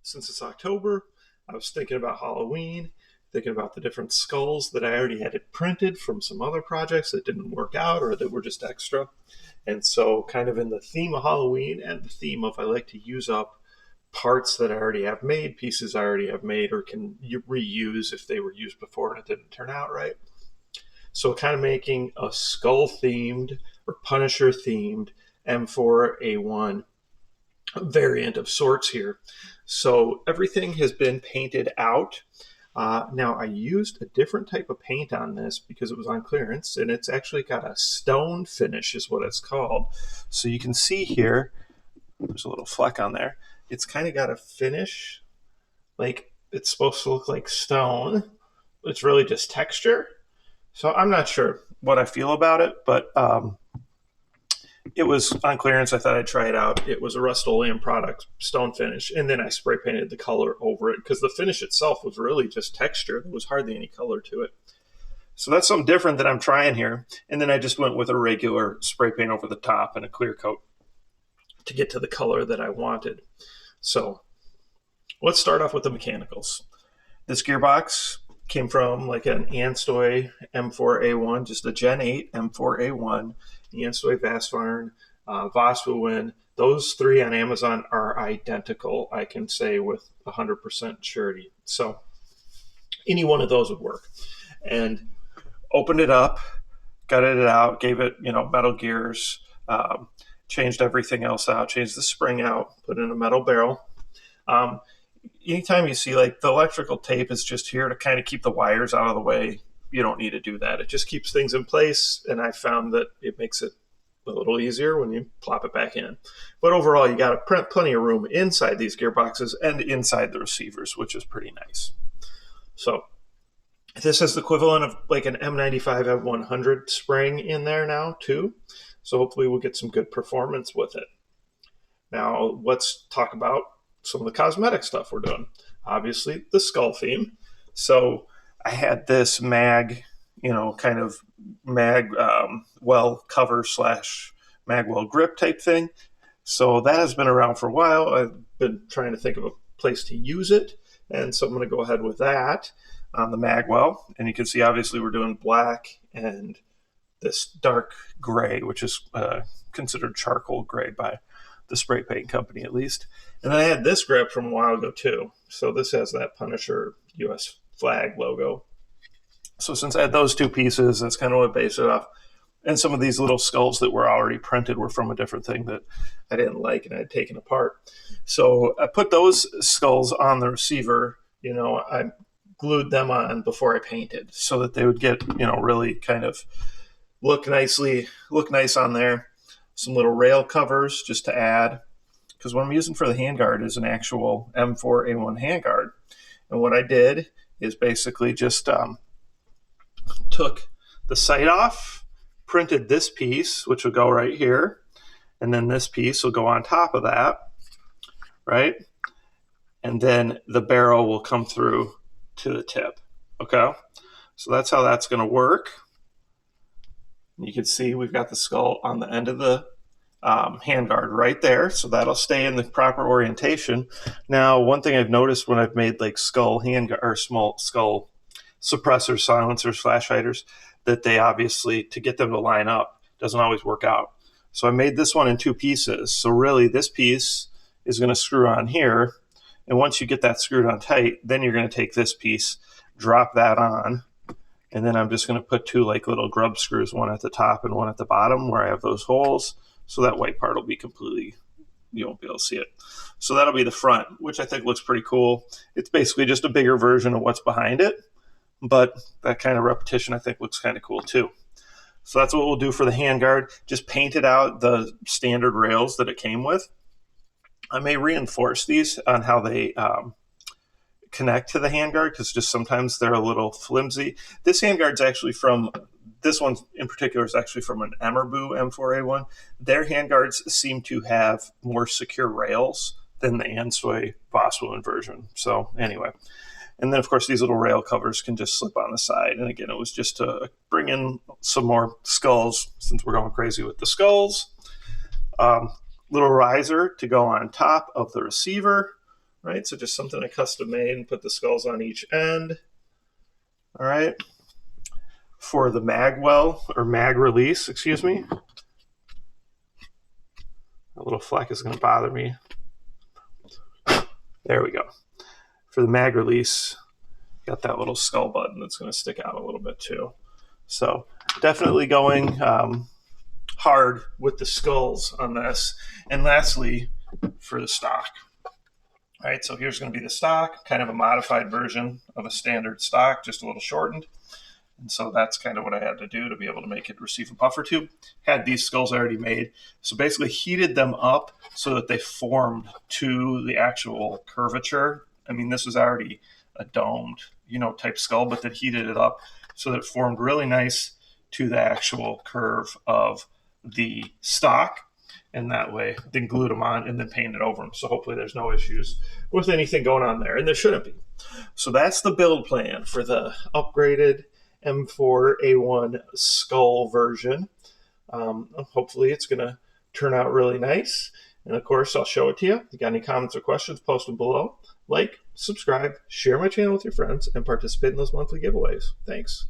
since it's October, I was thinking about Halloween, thinking about the different skulls that I already had it printed from some other projects that didn't work out or that were just extra. And so, kind of in the theme of Halloween and the theme of I like to use up parts that I already have made, pieces I already have made, or can reuse if they were used before and it didn't turn out right. So, kind of making a skull themed or Punisher themed M4a1 variant of sorts here. So, everything has been painted out. Now, I used a different type of paint on this because it was on clearance, and it's actually got a stone finish is what it's called. So you can see here, there's a little fleck on there. It's kind of got a finish, like it's supposed to look like stone. It's really just texture. So I'm not sure what I feel about it, but it was on clearance. I thought I'd try it out. It was a Rust-Oleum product, stone finish, and then I spray painted the color over it because the finish itself was really just texture. There was hardly any color to it. So that's something different that I'm trying here. And then I just went with a regular spray paint over the top and a clear coat to get to the color that I wanted. So let's start off with the mechanicals. This gearbox came from like an Anstoy M4a1, just a Gen 8 M4a1. Anstoy, Vasvarn, Voswin, those three on Amazon are identical, I can say with 100% surety. So any one of those would work. And opened it up, gutted it out, gave it, metal gears, changed everything else out, changed the spring out, put in a metal barrel. Anytime you see like the electrical tape is just here to kind of keep the wires out of the way, you don't need to do that. It just keeps things in place, and I found that it makes it a little easier when you plop it back in. But overall, you got plenty of room inside these gearboxes and inside the receivers, which is pretty nice. So this is the equivalent of like an M95 F100 spring in there now too. So hopefully we'll get some good performance with it. Now let's talk about some of the cosmetic stuff we're doing. Obviously the skull theme. So I had this mag, kind of mag well cover / mag well grip type thing. So that has been around for a while. I've been trying to think of a place to use it. And so I'm going to go ahead with that on the mag well. And you can see obviously we're doing black and this dark gray, which is considered charcoal gray by the spray paint company at least. And then I had this grip from a while ago too. So this has that Punisher US flag logo. So since I had those two pieces, that's kind of what I based it off. And some of these little skulls that were already printed were from a different thing that I didn't like and I had taken apart. So I put those skulls on the receiver. I glued them on before I painted so that they would get, really kind of look nice on there. Some little rail covers just to add, because what I'm using for the handguard is an actual M4a1 handguard. And what I did is basically just took the sight off, printed this piece, which will go right here, and then this piece will go on top of that, right? And then the barrel will come through to the tip, okay? So that's how that's going to work. You can see we've got the skull on the end of the handguard right there, so that'll stay in the proper orientation. Now, one thing I've noticed when I've made like skull handguard or small skull suppressors, silencers, flash hiders, that they obviously, to get them to line up, doesn't always work out. So I made this one in two pieces. So really this piece is going to screw on here. And once you get that screwed on tight, then you're going to take this piece, drop that on, and then I'm just going to put two like little grub screws, one at the top and one at the bottom where I have those holes. So that white part will be completely, you won't be able to see it. So that'll be the front, which I think looks pretty cool. It's basically just a bigger version of what's behind it, but that kind of repetition I think looks kind of cool too. So that's what we'll do for the handguard. Just painted out the standard rails that it came with. I may reinforce these on how they connect to the handguard because just sometimes they're a little flimsy. This handguard's actually from, this one in particular is actually from an Emerbu M4a1. Their handguards seem to have more secure rails than the Anstoy Voswin version. So anyway, and then of course these little rail covers can just slip on the side. And again, it was just to bring in some more skulls since we're going crazy with the skulls. Little riser to go on top of the receiver, right? So just something I custom made and put the skulls on each end. All right. For the mag well, or mag release, excuse me. A little fleck is going to bother me. There we go. For the mag release, got that little skull button that's going to stick out a little bit too. So definitely going hard with the skulls on this. And lastly, for the stock. All right, so here's going to be the stock, kind of a modified version of a standard stock, just a little shortened. And so that's kind of what I had to do to be able to make it receive a buffer tube. Had these skulls already made. So basically heated them up so that they formed to the actual curvature. I mean, this was already a domed, type skull, but then heated it up so that it formed really nice to the actual curve of the stock. And that way, then glued them on and then painted over them. So hopefully there's no issues with anything going on there. And there shouldn't be. So that's the build plan for the upgraded M4a1 skull version. Hopefully it's going to turn out really nice. And of course, I'll show it to you. If you got any comments or questions, post them below. Like, subscribe, share my channel with your friends, and participate in those monthly giveaways. Thanks.